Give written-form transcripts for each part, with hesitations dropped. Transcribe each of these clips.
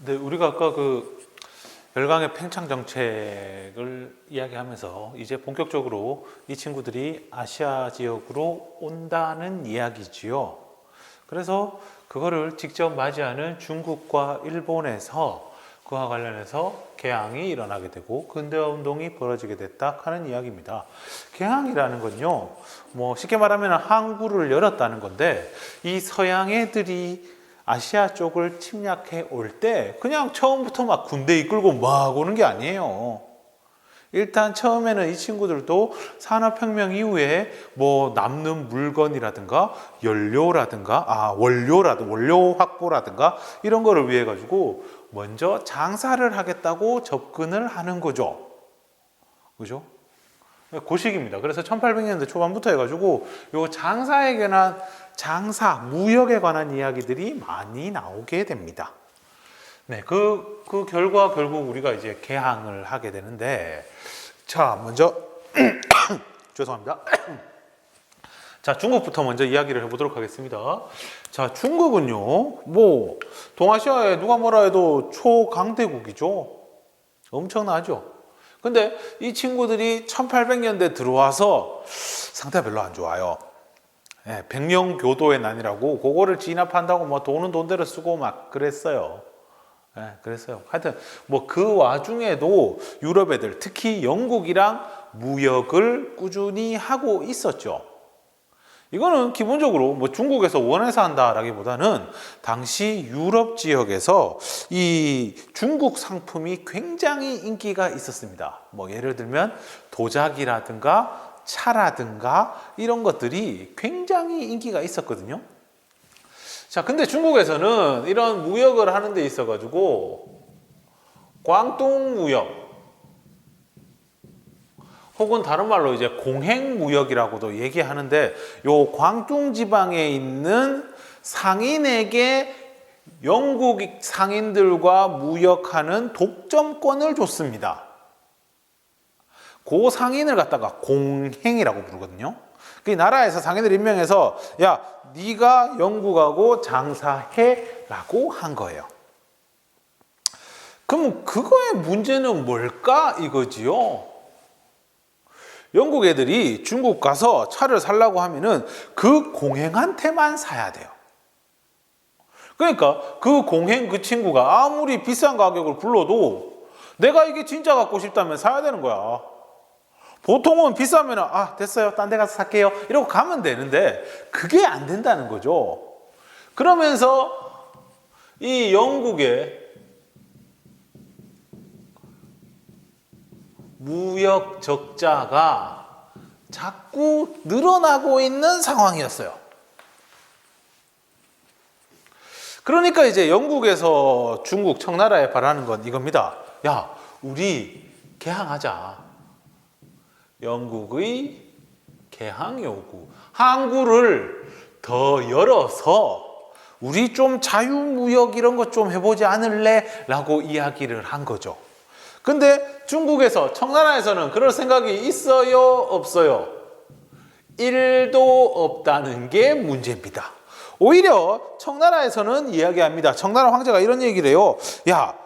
근데 우리가 아까 그 열강의 팽창 정책을 이야기하면서 이제 본격적으로 이 친구들이 아시아 지역으로 온다는 이야기지요. 그래서 그거를 직접 맞이하는 중국과 일본에서 그와 관련해서 개항이 일어나게 되고 근대화 운동이 벌어지게 됐다 하는 이야기입니다. 개항이라는 건요, 뭐 쉽게 말하면 항구를 열었다는 건데, 이 서양 애들이 아시아 쪽을 침략해 올 때 그냥 처음부터 막 군대 이끌고 막 오는 게 아니에요. 일단 처음에는 이 친구들도 산업혁명 이후에 뭐 남는 물건이라든가 연료라든가 원료 확보라든가 이런 거를 위해 가지고 먼저 장사를 하겠다고 접근을 하는 거죠. 그죠? 고식입니다. 그래서 1800년대 초반부터 해가지고 요 무역에 관한 이야기들이 많이 나오게 됩니다. 네, 그 결과 결국 우리가 이제 개항을 하게 되는데, 자, 먼저 죄송합니다. 자, 중국부터 먼저 이야기를 해보도록 하겠습니다. 자, 중국은요, 뭐 동아시아에 누가 뭐라 해도 초강대국이죠. 엄청나죠. 근데 이 친구들이 1800년대 들어와서 상태가 별로 안 좋아요. 예, 백령교도의 난이라고 그거를 진압한다고 뭐 돈은 돈대로 쓰고 막 그랬어요. 예, 그랬어요. 하여튼 뭐 그 와중에도 유럽 애들, 특히 영국이랑 무역을 꾸준히 하고 있었죠. 이거는 기본적으로 뭐 중국에서 원해서 한다라기보다는 당시 유럽 지역에서 이 중국 상품이 굉장히 인기가 있었습니다. 뭐 예를 들면 도자기라든가 차라든가 이런 것들이 굉장히 인기가 있었거든요. 자, 근데 중국에서는 이런 무역을 하는 데 있어 가지고 광동 무역 혹은 다른 말로 이제 공행무역이라고도 얘기하는데, 요 광둥 지방에 있는 상인에게 영국 상인들과 무역하는 독점권을 줬습니다. 그 상인을 갖다가 공행이라고 부르거든요. 그 나라에서 상인을 임명해서 야, 네가 영국하고 장사해라고 한 거예요. 그럼 그거의 문제는 뭘까 이거지요. 영국 애들이 중국 가서 차를 살라고 하면은 그 공행한테만 사야 돼요. 그러니까 그 공행 그 친구가 아무리 비싼 가격을 불러도 내가 이게 진짜 갖고 싶다면 사야 되는 거야. 보통은 비싸면 됐어요, 딴 데 가서 살게요 이러고 가면 되는데 그게 안 된다는 거죠. 그러면서 이 영국의 무역 적자가 자꾸 늘어나고 있는 상황이었어요. 그러니까 이제 영국에서 중국 청나라에 바라는 건 이겁니다. 야, 우리 개항하자. 영국의 개항 요구. 항구를 더 열어서 우리 좀 자유무역 이런 것 좀 해보지 않을래? 라고 이야기를 한 거죠. 근데 중국에서, 청나라에서는 그럴 생각이 있어요? 없어요? 1도 없다는 게 문제입니다. 오히려 청나라에서는 이야기합니다. 청나라 황제가 이런 얘기를 해요. 야,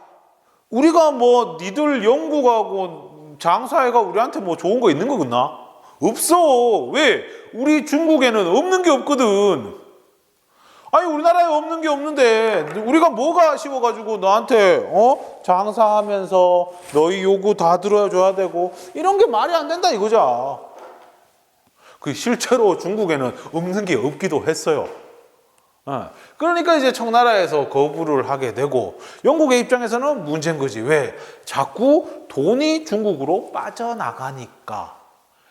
우리가 뭐 니들 영국하고 장사해가 우리한테 뭐 좋은 거 있는 거겠나? 없어. 왜? 우리 중국에는 없는 게 없거든. 아니, 우리나라에 없는 게 없는데 우리가 뭐가 아쉬워가지고 너한테 장사하면서 너희 요구 다 들어줘야 되고 이런 게 말이 안 된다 이거죠. 그 실제로 중국에는 없는 게 없기도 했어요. 그러니까 이제 청나라에서 거부를 하게 되고, 영국의 입장에서는 문제인 거지. 왜? 자꾸 돈이 중국으로 빠져나가니까.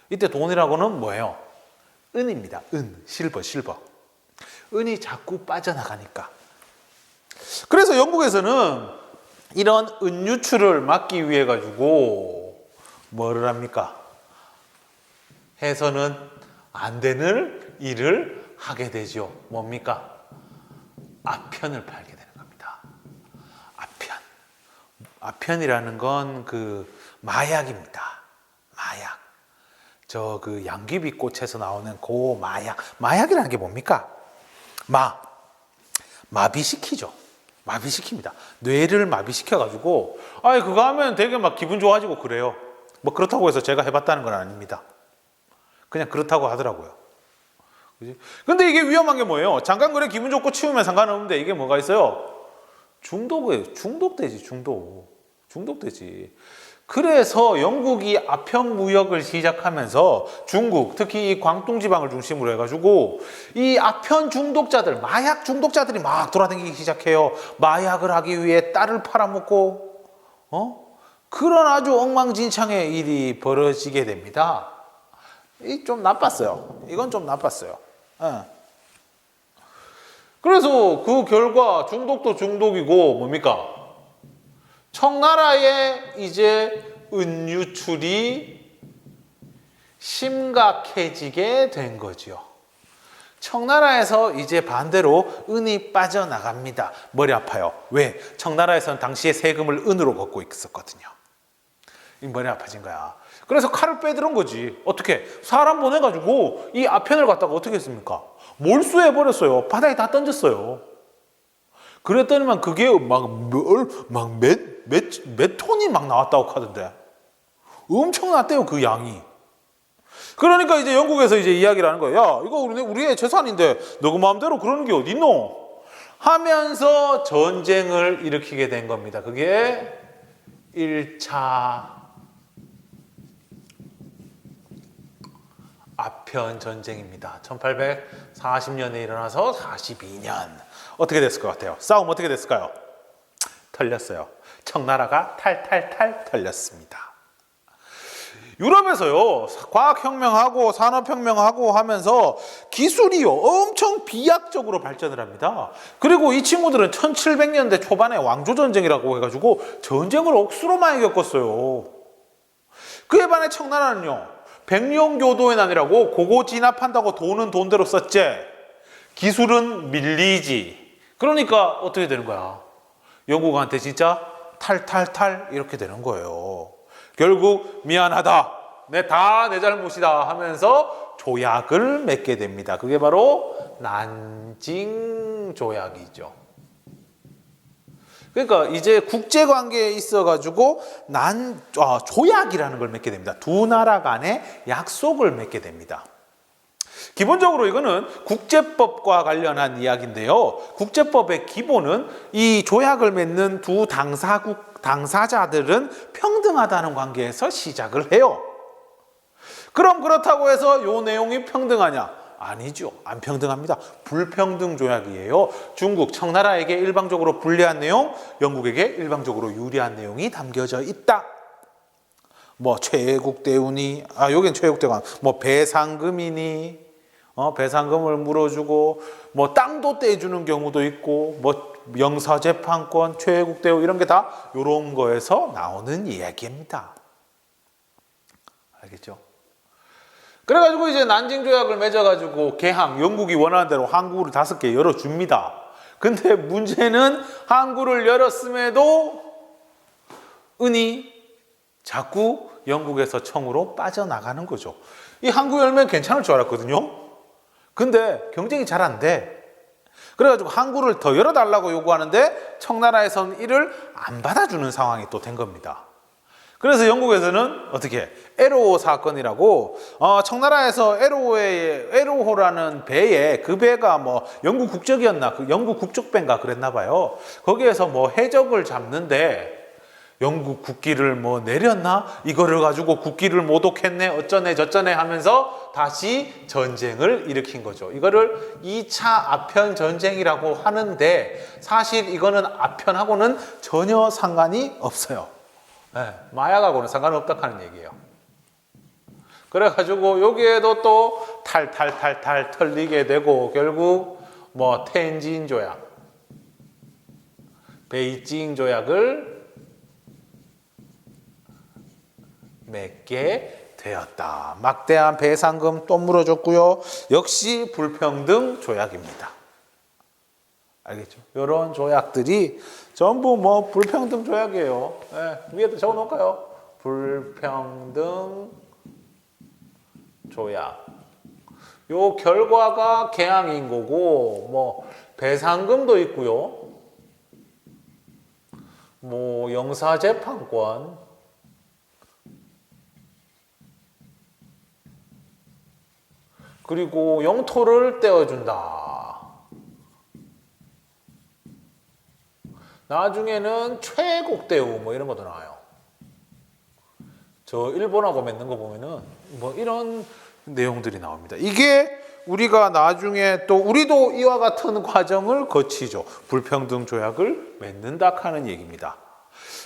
이때 돈이라고는 뭐예요? 은입니다. 은, 실버. 은이 자꾸 빠져나가니까. 그래서 영국에서는 이런 은 유출을 막기 위해 가지고 뭐를 합니까? 해서는 안 되는 일을 하게 되죠. 뭡니까? 아편을 팔게 되는 겁니다. 아편이라는 건 그 마약입니다. 마약. 저 그 양귀비꽃에서 나오는 그 마약. 마약이라는 게 뭡니까? 마비시키죠. 마비시킵니다. 뇌를 마비시켜가지고 아니 그거 하면 되게 막 기분 좋아지고 그래요. 뭐 그렇다고 해서 제가 해봤다는 건 아닙니다. 그냥 그렇다고 하더라고요. 그지? 근데 이게 위험한 게 뭐예요? 잠깐 그래 기분 좋고 치우면 상관없는데 이게 뭐가 있어요? 중독이에요. 중독되지. 중독되지. 그래서 영국이 아편 무역을 시작하면서 중국, 특히 이 광동 지방을 중심으로 해가지고 이 아편 중독자들, 마약 중독자들이 막 돌아다니기 시작해요. 마약을 하기 위해 딸을 팔아먹고, 그런 아주 엉망진창의 일이 벌어지게 됩니다. 이 좀 나빴어요. 이건 좀 나빴어요. 그래서 그 결과 중독도 중독이고 뭡니까? 청나라에 이제 은유출이 심각해지게 된 거죠. 청나라에서 이제 반대로 은이 빠져나갑니다. 머리 아파요. 왜? 청나라에서는 당시에 세금을 은으로 걷고 있었거든요. 이 머리 아파진 거야. 그래서 칼을 빼들은 거지. 어떻게? 사람 보내가지고 이 아편을 갖다가 어떻게 했습니까? 몰수해버렸어요. 바다에 다 던졌어요. 그랬더니만 그게 몇 톤이 막 나왔다고 하던데. 엄청났대요, 그 양이. 그러니까 이제 영국에서 이제 이야기를 하는 거예요. 야, 이거 우리의 재산인데, 너 그 마음대로 그러는 게 어딨노? 하면서 전쟁을 일으키게 된 겁니다. 그게 1차 아편 전쟁입니다. 1840년에 일어나서 42년. 어떻게 됐을 것 같아요? 싸움 어떻게 됐을까요? 털렸어요. 청나라가 탈탈탈 털렸습니다. 유럽에서요, 과학혁명하고 산업혁명하고 하면서 기술이요, 엄청 비약적으로 발전을 합니다. 그리고 이 친구들은 1700년대 초반에 왕조전쟁이라고 해가지고 전쟁을 억수로 많이 겪었어요. 그에 반해 청나라는요, 백령교도의 난이라고 고고 진압한다고 돈은 돈대로 썼지, 기술은 밀리지. 그러니까 어떻게 되는 거야? 영국한테 진짜 탈탈탈 이렇게 되는 거예요. 결국 미안하다, 내 잘못이다 하면서 조약을 맺게 됩니다. 그게 바로 난징 조약이죠. 그러니까 이제 국제관계에 있어가지고 조약이라는 걸 맺게 됩니다. 두 나라 간의 약속을 맺게 됩니다. 기본적으로 이거는 국제법과 관련한 이야기인데요. 국제법의 기본은 이 조약을 맺는 두 당사자들은 평등하다는 관계에서 시작을 해요. 그럼 그렇다고 해서 이 내용이 평등하냐? 아니죠. 안 평등합니다. 불평등 조약이에요. 중국, 청나라에게 일방적으로 불리한 내용, 영국에게 일방적으로 유리한 내용이 담겨져 있다. 뭐 최애국 대운이, 여긴 최애국 대운, 뭐 배상금이니, 배상금을 물어주고, 뭐 땅도 떼주는 경우도 있고, 뭐 영사재판권, 최애국 대우 이런 게 다 이런 거에서 나오는 이야기입니다. 알겠죠? 그래가지고 이제 난징 조약을 맺어가지고 개항, 영국이 원하는 대로 항구를 5개 열어줍니다. 근데 문제는 항구를 열었음에도 은이 자꾸 영국에서 청으로 빠져나가는 거죠. 이 항구 열면 괜찮을 줄 알았거든요. 근데 경쟁이 잘 안 돼. 그래가지고 항구를 더 열어달라고 요구하는데 청나라에서는 이를 안 받아주는 상황이 또 된 겁니다. 그래서 영국에서는 어떻게 에로호 사건이라고 청나라에서 에로호라는 배에, 그 배가 뭐 영국 국적이었나, 그 영국 국적배인가 그랬나 봐요. 거기에서 뭐 해적을 잡는데 영국 국기를 뭐 내렸나? 이거를 가지고 국기를 모독했네, 어쩌네 저쩌네 하면서 다시 전쟁을 일으킨 거죠. 이거를 2차 아편 전쟁이라고 하는데 사실 이거는 아편하고는 전혀 상관이 없어요. 네, 마약하고는 상관없다 하는 얘기예요. 그래가지고 여기에도 또 탈탈탈탈 털리게 되고 결국 뭐 텐진 조약, 베이징 조약을 맺게 되었다. 막대한 배상금 또 물어줬고요. 역시 불평등 조약입니다. 알겠죠? 이런 조약들이 전부 뭐 불평등 조약이에요. 네, 위에도 적어놓을까요? 불평등 조약. 요 결과가 개항인 거고 뭐 배상금도 있고요. 뭐 영사재판권, 그리고 영토를 떼어준다. 나중에는 최고 대우 뭐 이런 것도 나와요. 저 일본하고 맺는 거 보면은 뭐 이런 내용들이 나옵니다. 이게 우리가 나중에 또 우리도 이와 같은 과정을 거치죠. 불평등 조약을 맺는다 하는 얘기입니다.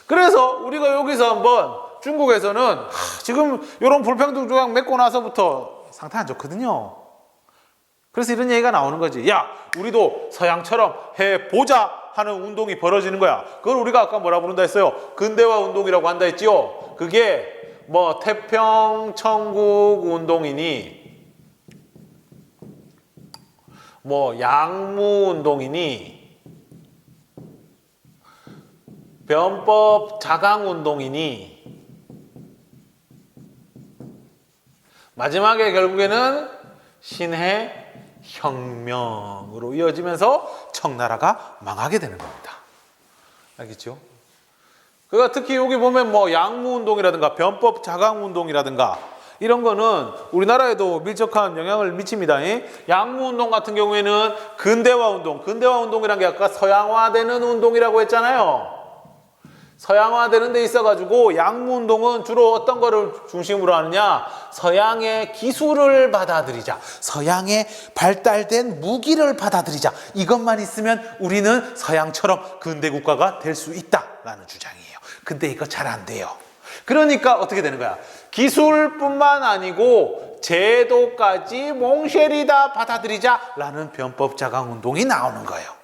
그래서 우리가 여기서 한번 중국에서는 지금 이런 불평등 조약 맺고 나서부터 상태 안 좋거든요. 그래서 이런 얘기가 나오는 거지. 야, 우리도 서양처럼 해보자 하는 운동이 벌어지는 거야. 그걸 우리가 아까 뭐라 부른다 했어요? 근대화 운동이라고 한다 했지요. 그게 뭐 태평천국 운동이니 뭐 양무 운동이니 변법 자강 운동이니 마지막에 결국에는 신해 혁명으로 이어지면서 청나라가 망하게 되는 겁니다. 알겠죠? 그러니까 특히 여기 보면 뭐 양무 운동이라든가 변법 자강 운동이라든가 이런 거는 우리나라에도 밀접한 영향을 미칩니다. 양무 운동 같은 경우에는 근대화 운동, 근대화 운동이란 게 아까 서양화되는 운동이라고 했잖아요. 서양화되는 데 있어가지고 양무 운동은 주로 어떤 거를 중심으로 하느냐? 서양의 기술을 받아들이자, 서양의 발달된 무기를 받아들이자. 이것만 있으면 우리는 서양처럼 근대 국가가 될 수 있다라는 주장이에요. 근데 이거 잘 안 돼요. 그러니까 어떻게 되는 거야? 기술뿐만 아니고 제도까지 몽쉘이 다 받아들이자라는 변법 자강 운동이 나오는 거예요.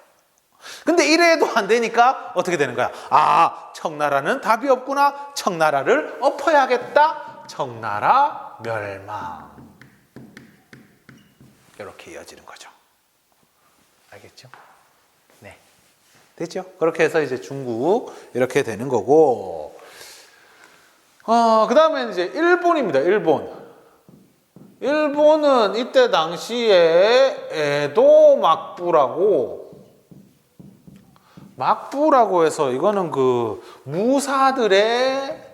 근데 이래도 안 되니까 어떻게 되는 거야? 아, 청나라는 답이 없구나. 청나라를 엎어야겠다. 청나라 멸망. 이렇게 이어지는 거죠. 알겠죠? 네. 됐죠? 그렇게 해서 이제 중국 이렇게 되는 거고, 그 다음에 이제 일본입니다. 일본은 이때 당시에 에도 막부라고 해서 이거는 그 무사들의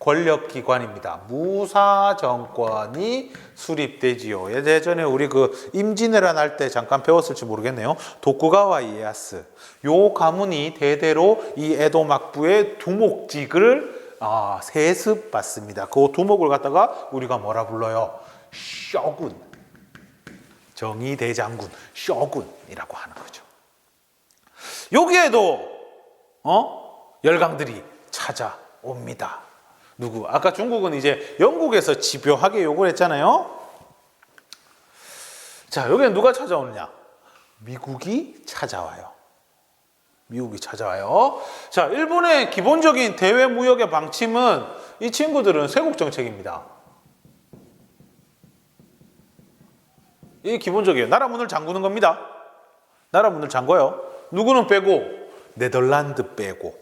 권력기관입니다. 무사 정권이 수립되지요. 예전에 우리 그 임진왜란 할 때 잠깐 배웠을지 모르겠네요. 도쿠가와 이에야스. 요 가문이 대대로 이 에도 막부의 두목직을 세습받습니다. 그 두목을 갖다가 우리가 뭐라 불러요? 쇼군. 정의대장군, 쇼군이라고 하는 거죠. 여기에도 열강들이 찾아옵니다. 누구? 아까 중국은 이제 영국에서 집요하게 요구를 했잖아요. 자, 여기에 누가 찾아오느냐? 미국이 찾아와요. 자, 일본의 기본적인 대외 무역의 방침은 이 친구들은 쇄국 정책입니다. 이게 기본적이에요. 나라 문을 잠그는 겁니다. 나라 문을 잠궈요. 누구는 빼고? 네덜란드 빼고.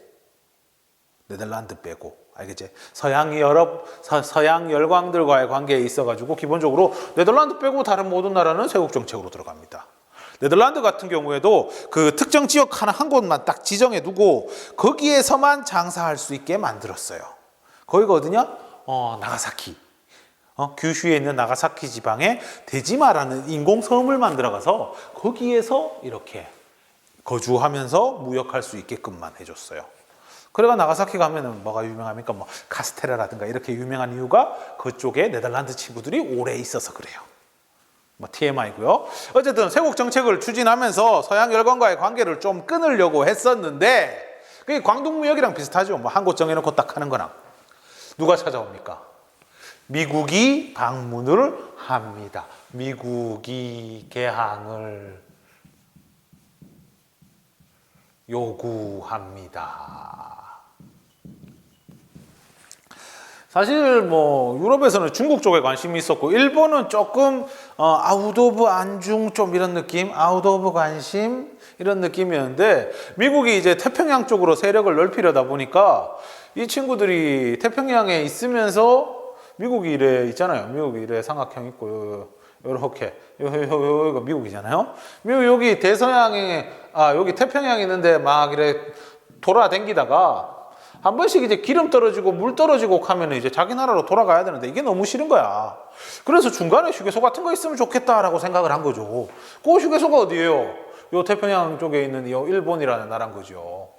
알겠지? 서양 열강들과의 관계에 있어가지고 기본적으로 네덜란드 빼고 다른 모든 나라는 쇄국 정책으로 들어갑니다. 네덜란드 같은 경우에도 그 특정 지역 한 곳만 딱 지정해 두고 거기에서만 장사할 수 있게 만들었어요. 거기가 어디냐? 나가사키. 규슈에 있는 나가사키 지방에 데지마라는 인공섬을 만들어가서 거기에서 이렇게 거주하면서 무역할 수 있게끔만 해줬어요. 그래가 나가사키 가면은 뭐가 유명합니까? 뭐 카스테라라든가 이렇게 유명한 이유가 그쪽에 네덜란드 친구들이 오래 있어서 그래요. 뭐 TMI고요. 어쨌든 쇄국 정책을 추진하면서 서양 열강과의 관계를 좀 끊으려고 했었는데 그게 광동무역이랑 비슷하죠. 뭐 한 곳 정해놓고 딱 하는 거랑. 누가 찾아옵니까? 미국이 방문을 합니다. 미국이 개항을 요구합니다. 사실 뭐 유럽에서는 중국 쪽에 관심이 있었고 일본은 조금 아웃 오브 안중 좀 이런 느낌, 아웃 오브 관심 이런 느낌이었는데 미국이 이제 태평양 쪽으로 세력을 넓히려다 보니까 이 친구들이 태평양에 있으면서 미국이 이래 있잖아요. 미국이 이래 삼각형 있고 요렇게 여기가 미국이잖아요. 미국 여기 대서양에 여기 태평양이 있는데 막 이래 돌아다니다가 한 번씩 이제 기름 떨어지고 물 떨어지고 하면 이제 자기 나라로 돌아가야 되는데 이게 너무 싫은 거야. 그래서 중간에 휴게소 같은 거 있으면 좋겠다라고 생각을 한 거죠. 그 휴게소가 어디예요? 요 태평양 쪽에 있는 요 일본이라는 나라인 거죠.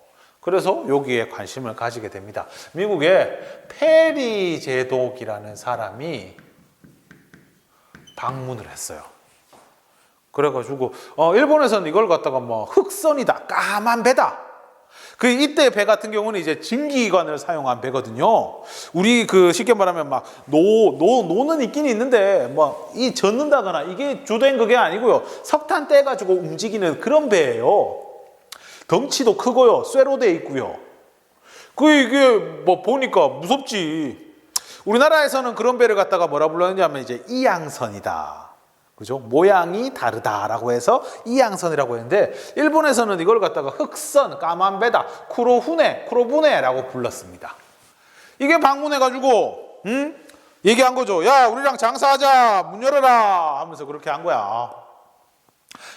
그래서 여기에 관심을 가지게 됩니다. 미국에 페리 제독이라는 사람이 방문을 했어요. 그래가지고 일본에서는 이걸 갖다가 뭐 흑선이다, 까만 배다. 그 이때 배 같은 경우는 이제 증기관을 사용한 배거든요. 우리 그 쉽게 말하면 막 노는 있긴 있는데 뭐 이 젓는다거나 이게 주된 그게 아니고요. 석탄 떼가지고 움직이는 그런 배예요. 덩치도 크고요. 쇠로 돼 있고요. 이게 뭐 보니까 무섭지. 우리나라에서는 그런 배를 갖다가 뭐라 불렀냐면 이제 이양선이다. 그죠? 모양이 다르다라고 해서 이양선이라고 했는데 일본에서는 이걸 갖다가 흑선, 까만 배다, 쿠로부네라고 불렀습니다. 이게 방문해가지고 얘기한 거죠. 야, 우리랑 장사하자, 문 열어라 하면서 그렇게 한 거야.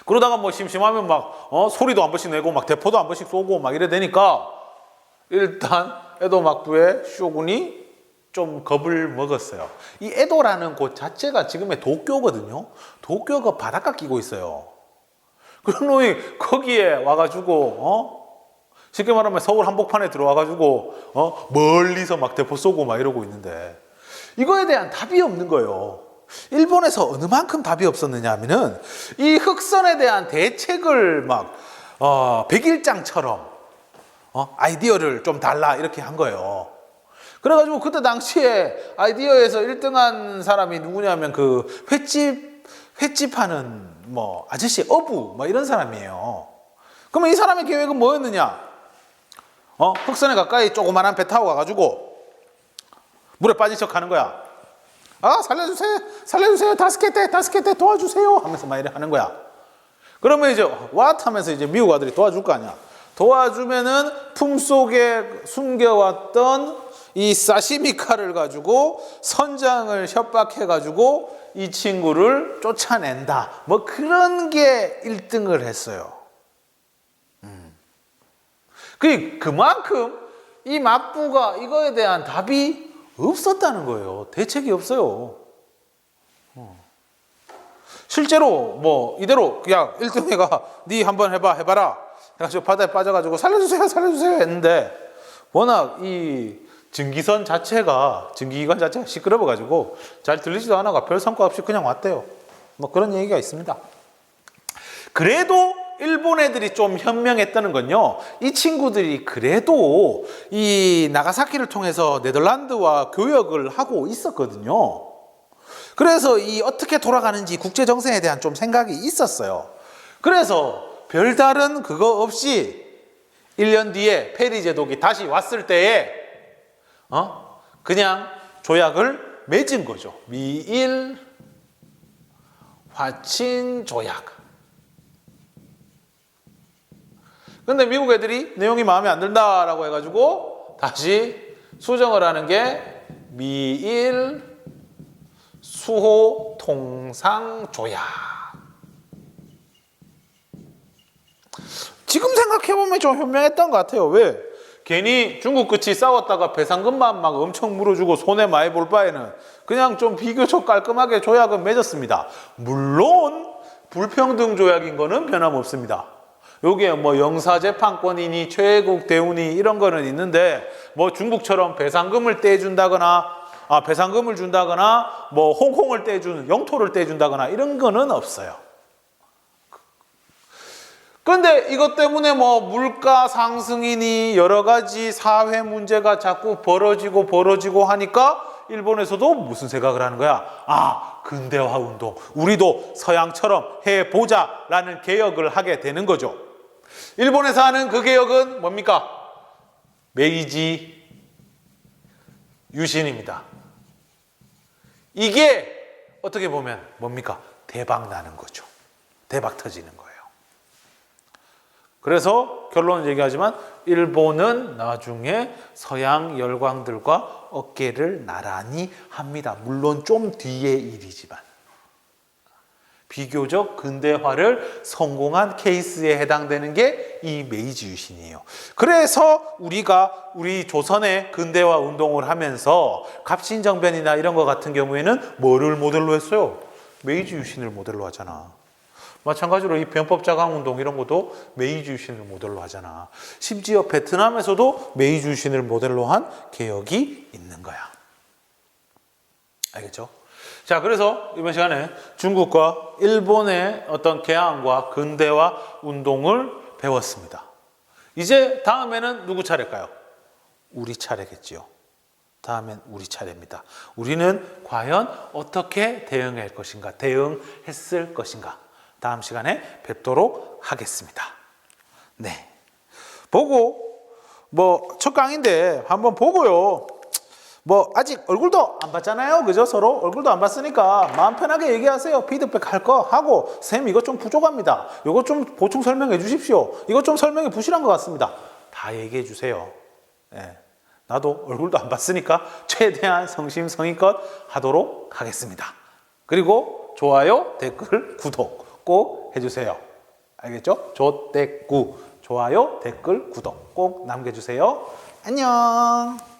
그러다가 뭐 심심하면 막 소리도 한 번씩 내고 막 대포도 한 번씩 쏘고 막 이래 되니까 일단 에도 막부의 쇼군이 좀 겁을 먹었어요. 이 에도라는 곳 자체가 지금의 도쿄거든요. 도쿄가 바닷가 끼고 있어요. 그런 놈이 거기에 와가지고 쉽게 말하면 서울 한복판에 들어와가지고 멀리서 막 대포 쏘고 막 이러고 있는데 이거에 대한 답이 없는 거예요. 일본에서 어느 만큼 답이 없었느냐 하면은 이 흑선에 대한 대책을 막 백일장처럼 아이디어를 좀 달라 이렇게 한 거예요. 그래가지고 그때 당시에 아이디어에서 1등한 사람이 누구냐면 그 횟집 하는 뭐 아저씨 어부 뭐 이런 사람이에요. 그러면 이 사람의 계획은 뭐였느냐? 흑선에 가까이 조그만한 배 타고 가가지고 물에 빠진 척 하는 거야. 살려주세요 다섯 개 때 도와주세요 하면서 막 이래 하는 거야. 그러면 이제 왓 하면서 이제 미국 아들이 도와줄 거 아니야. 도와주면은 품속에 숨겨왔던 이 사시미 칼을 가지고 선장을 협박해가지고 이 친구를 쫓아낸다. 뭐 그런 게 1등을 했어요. 그만큼 이 맞부가 이거에 대한 답이 없었다는 거예요. 대책이 없어요. 실제로 뭐 이대로 그냥 1등회가 니 한번 해봐라. 그래가지고 바다에 빠져가지고 살려주세요 했는데 워낙 이 증기기관 자체가 시끄러워가지고 잘 들리지도 않아가 별 성과 없이 그냥 왔대요. 뭐 그런 얘기가 있습니다. 그래도 일본 애들이 좀 현명했다는 건요. 이 친구들이 그래도 이 나가사키를 통해서 네덜란드와 교역을 하고 있었거든요. 그래서 이 어떻게 돌아가는지 국제 정세에 대한 좀 생각이 있었어요. 그래서 별다른 그거 없이 1년 뒤에 페리 제독이 다시 왔을 때에 그냥 조약을 맺은 거죠. 미일 화친 조약. 근데 미국 애들이 내용이 마음에 안 든다라고 해가지고 다시 수정을 하는 게 미일 수호 통상 조약. 지금 생각해보면 좀 현명했던 것 같아요. 왜? 괜히 중국 끝이 싸웠다가 배상금만 막 엄청 물어주고 손해 많이 볼 바에는 그냥 좀 비교적 깔끔하게 조약은 맺었습니다. 물론 불평등 조약인 거는 변함없습니다. 여기에 뭐 영사재판권이니 최애국 대우니 이런 거는 있는데 뭐 중국처럼 배상금을 배상금을 준다거나 뭐 홍콩을 떼준 영토를 떼준다거나 이런 거는 없어요. 근데 이것 때문에 뭐 물가 상승이니 여러 가지 사회 문제가 자꾸 벌어지고 하니까 일본에서도 무슨 생각을 하는 거야? 근대화 운동. 우리도 서양처럼 해보자라는 개혁을 하게 되는 거죠. 일본에서 하는 그 개혁은 뭡니까? 메이지 유신입니다. 이게 어떻게 보면 뭡니까? 대박 나는 거죠. 대박 터지는 거예요. 그래서 결론은 얘기하지만 일본은 나중에 서양 열강들과 어깨를 나란히 합니다. 물론 좀 뒤의 일이지만. 비교적 근대화를 성공한 케이스에 해당되는 게 이 메이지 유신이에요. 그래서 우리 조선의 근대화 운동을 하면서 갑신정변이나 이런 거 같은 경우에는 뭐를 모델로 했어요? 메이지 유신을 모델로 하잖아. 마찬가지로 이 변법 자강 운동 이런 것도 메이지 유신을 모델로 하잖아. 심지어 베트남에서도 메이지 유신을 모델로 한 개혁이 있는 거야. 알겠죠? 자, 그래서 이번 시간에 중국과 일본의 어떤 개항과 근대화 운동을 배웠습니다. 이제 다음에는 누구 차례일까요? 우리 차례겠지요. 다음엔 우리 차례입니다. 우리는 과연 어떻게 대응할 것인가, 대응했을 것인가. 다음 시간에 뵙도록 하겠습니다. 네. 보고, 첫 강의인데 한번 보고요. 아직 얼굴도 안 봤잖아요. 그죠? 서로 얼굴도 안 봤으니까 마음 편하게 얘기하세요. 피드백 할 거 하고, 쌤 이거 좀 부족합니다. 이거 좀 보충 설명해 주십시오. 이거 좀 설명이 부실한 것 같습니다. 다 얘기해 주세요. 네. 나도 얼굴도 안 봤으니까 최대한 성심성의껏 하도록 하겠습니다. 그리고 좋아요, 댓글, 구독 꼭 해주세요. 알겠죠? 좋아요, 댓글, 구독 꼭 남겨주세요. 안녕.